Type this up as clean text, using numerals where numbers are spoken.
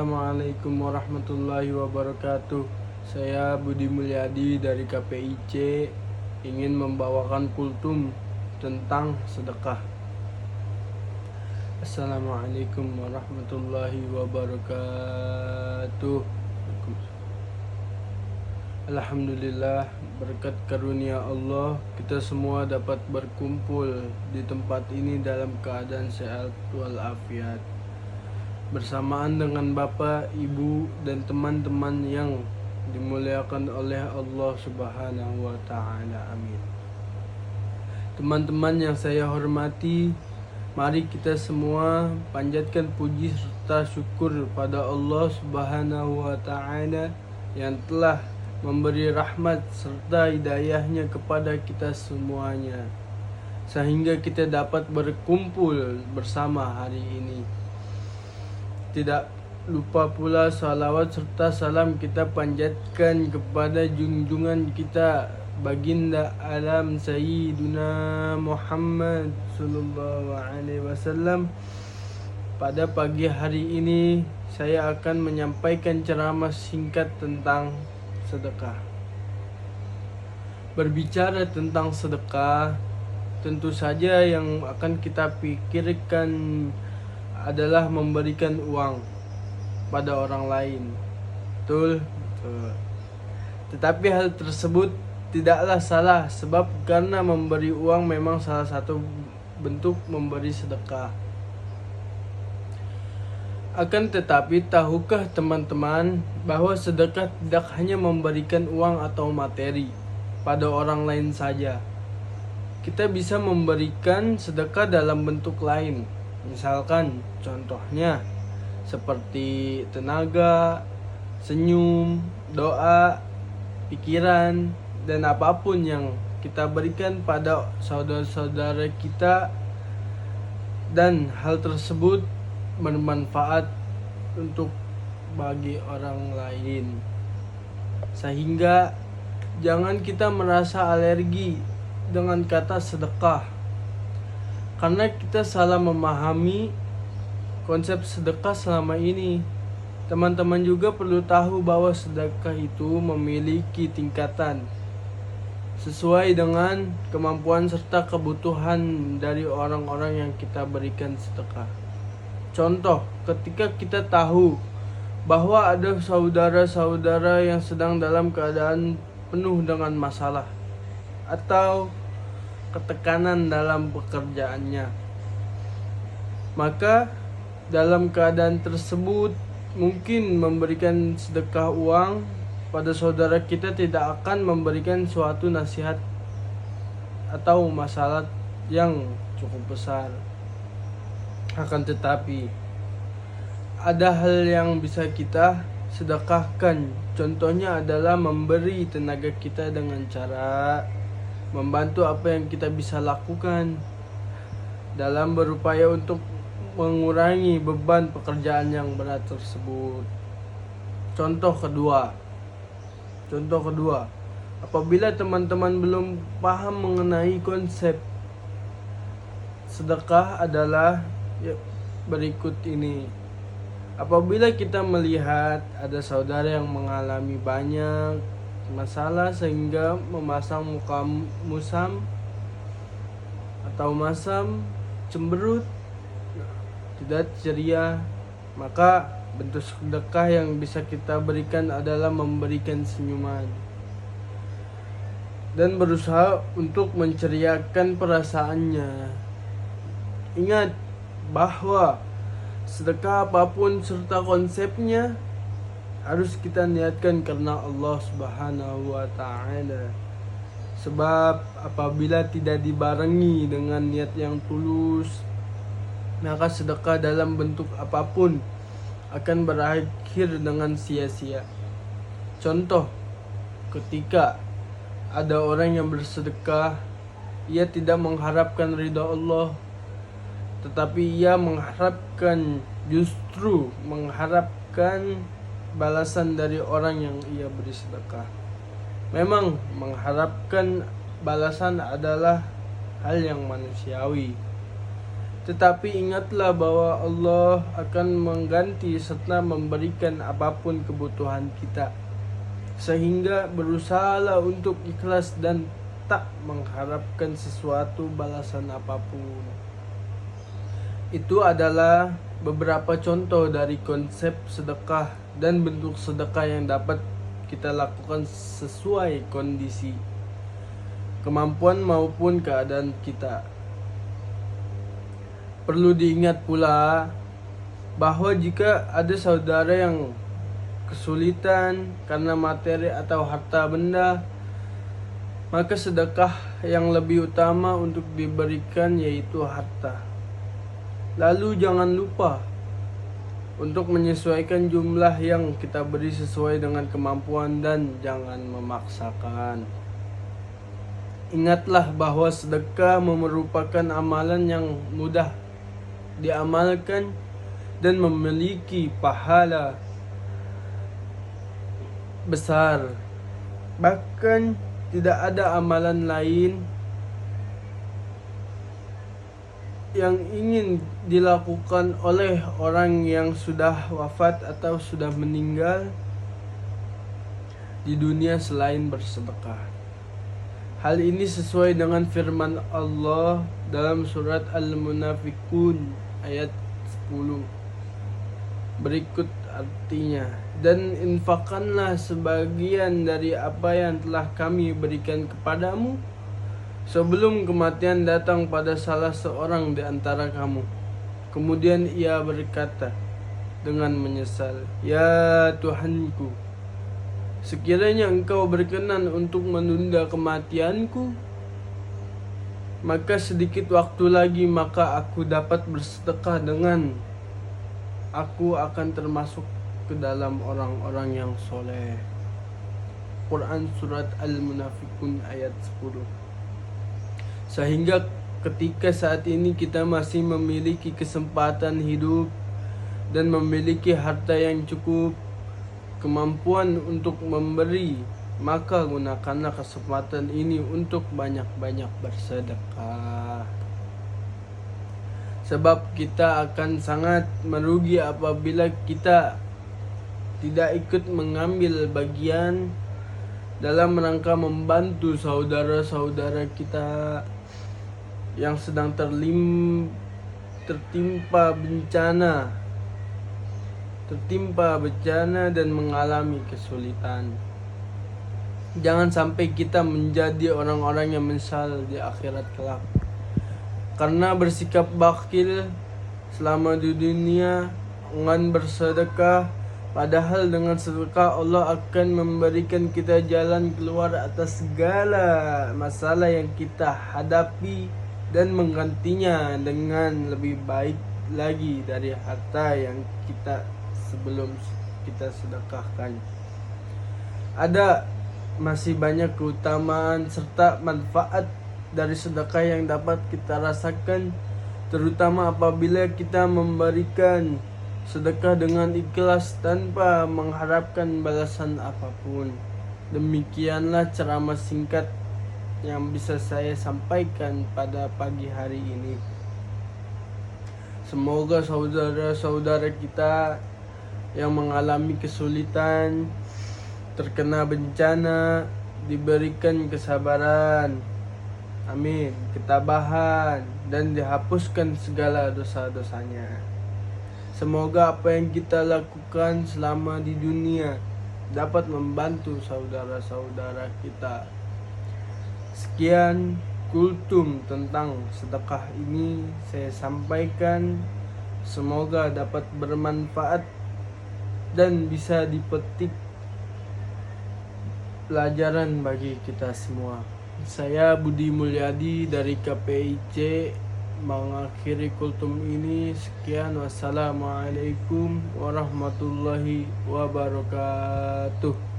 Assalamualaikum warahmatullahi wabarakatuh. Saya Budi Mulyadi dari KPIC ingin membawakan kultum tentang sedekah. Assalamualaikum warahmatullahi wabarakatuh. Alhamdulillah, berkat karunia Allah kita semua dapat berkumpul di tempat ini dalam keadaan sehat walafiat, bersamaan dengan Bapak, Ibu, dan teman-teman yang dimuliakan oleh Allah Subhanahu wa Ta'ala. Amin. Teman-teman yang saya hormati, mari kita semua panjatkan puji serta syukur pada Allah Subhanahu wa Ta'ala yang telah memberi rahmat serta hidayahnya kepada kita semuanya, sehingga kita dapat berkumpul bersama hari ini. Tidak lupa pula salawat serta salam kita panjatkan kepada junjungan kita baginda alam Sayyiduna Muhammad sallallahu alaihi wasallam. Pada pagi hari ini saya akan menyampaikan ceramah singkat tentang sedekah. Berbicara tentang sedekah, tentu saja yang akan kita pikirkan adalah memberikan uang pada orang lain. Betul. Tetapi hal tersebut tidaklah salah, sebab karena memberi uang memang salah satu bentuk memberi sedekah. Akan tetapi, tahukah teman-teman bahwa sedekah tidak hanya memberikan uang atau materi pada orang lain saja. Kita bisa memberikan sedekah dalam bentuk lain. Misalkan contohnya seperti tenaga, senyum, doa, pikiran, dan apapun yang kita berikan pada saudara-saudara kita, dan hal tersebut bermanfaat untuk bagi orang lain. Sehingga jangan kita merasa alergi dengan kata sedekah, karena kita salah memahami konsep sedekah selama ini. Teman-teman juga perlu tahu bahwa sedekah itu memiliki tingkatan sesuai dengan kemampuan serta kebutuhan dari orang-orang yang kita berikan sedekah. Contoh, ketika kita tahu bahwa ada saudara-saudara yang sedang dalam keadaan penuh dengan masalah atau ketekanan dalam pekerjaannya, maka dalam keadaan tersebut mungkin memberikan sedekah uang pada saudara kita tidak akan memberikan suatu nasihat atau masalah yang cukup besar. Akan tetapi ada hal yang bisa kita sedekahkan. Contohnya adalah memberi tenaga kita dengan cara membantu apa yang kita bisa lakukan dalam berupaya untuk mengurangi beban pekerjaan yang berat tersebut. Contoh kedua, apabila teman-teman belum paham mengenai konsep sedekah adalah berikut ini. Apabila kita melihat ada saudara yang mengalami banyak masalah sehingga memasang muka musam atau masam, cemberut, tidak ceria, maka bentuk sedekah yang bisa kita berikan adalah memberikan senyuman dan berusaha untuk menceriakan perasaannya. Ingat bahwa sedekah apapun serta konsepnya harus kita niatkan karena Allah Subhanahu wa Ta'ala. Sebab apabila tidak dibarengi dengan niat yang tulus, maka sedekah dalam bentuk apapun akan berakhir dengan sia-sia. Contoh, ketika ada orang yang bersedekah, ia tidak mengharapkan ridha Allah, tetapi ia justru mengharapkan balasan dari orang yang ia beri sedekah. Memang mengharapkan balasan adalah hal yang manusiawi, Tetapi ingatlah bahwa Allah akan mengganti serta memberikan apapun kebutuhan kita. Sehingga berusahalah untuk ikhlas dan tak mengharapkan sesuatu balasan apapun. Itu adalah beberapa contoh dari konsep sedekah dan bentuk sedekah yang dapat kita lakukan sesuai kondisi, kemampuan maupun keadaan kita. Perlu diingat pula bahwa jika ada saudara yang kesulitan karena materi atau harta benda, maka sedekah yang lebih utama untuk diberikan yaitu harta. Lalu jangan lupa untuk menyesuaikan jumlah yang kita beri sesuai dengan kemampuan dan jangan memaksakan. Ingatlah bahwa sedekah merupakan amalan yang mudah diamalkan dan memiliki pahala besar. Bahkan tidak ada amalan lain yang ingin dilakukan oleh orang yang sudah wafat atau sudah meninggal di dunia selain bersedekah. Hal ini sesuai dengan firman Allah dalam surat Al-Munafiqun ayat 10. Berikut artinya, dan infakkanlah sebagian dari apa yang telah kami berikan kepadamu sebelum kematian datang pada salah seorang di antara kamu. Kemudian ia berkata dengan menyesal, "Ya Tuhanku, sekiranya Engkau berkenan untuk menunda kematianku, maka sedikit waktu lagi maka aku dapat bersedekah dengan aku akan termasuk ke dalam orang-orang yang soleh." Quran Surat Al-Munafiqun ayat 10. Sehingga ketika saat ini kita masih memiliki kesempatan hidup dan memiliki harta yang cukup, kemampuan untuk memberi, maka gunakanlah kesempatan ini untuk banyak-banyak bersedekah. Sebab kita akan sangat merugi apabila kita tidak ikut mengambil bagian dalam rangka membantu saudara-saudara kita yang sedang tertimpa bencana dan mengalami kesulitan. Jangan sampai kita menjadi orang-orang yang menyesal di akhirat kelak karena bersikap bakhil selama di dunia, enggan bersedekah. Padahal dengan sedekah Allah akan memberikan kita jalan keluar atas segala masalah yang kita hadapi dan menggantinya dengan lebih baik lagi dari harta yang kita sebelum kita sedekahkan. Ada masih banyak keutamaan serta manfaat dari sedekah yang dapat kita rasakan, terutama apabila kita memberikan sedekah dengan ikhlas tanpa mengharapkan balasan apapun. Demikianlah ceramah singkat yang bisa saya sampaikan pada pagi hari ini. Semoga saudara-saudara kita yang mengalami kesulitan, terkena bencana, diberikan kesabaran, amin, ketabahan, dan dihapuskan segala dosa-dosanya. Semoga apa yang kita lakukan selama di dunia dapat membantu saudara-saudara kita. Sekian kultum tentang sedekah ini saya sampaikan. Semoga dapat bermanfaat dan bisa dipetik pelajaran bagi kita semua. Saya Budi Mulyadi dari KPIC mengakhiri kultum ini. Sekian, wassalamualaikum warahmatullahi wabarakatuh.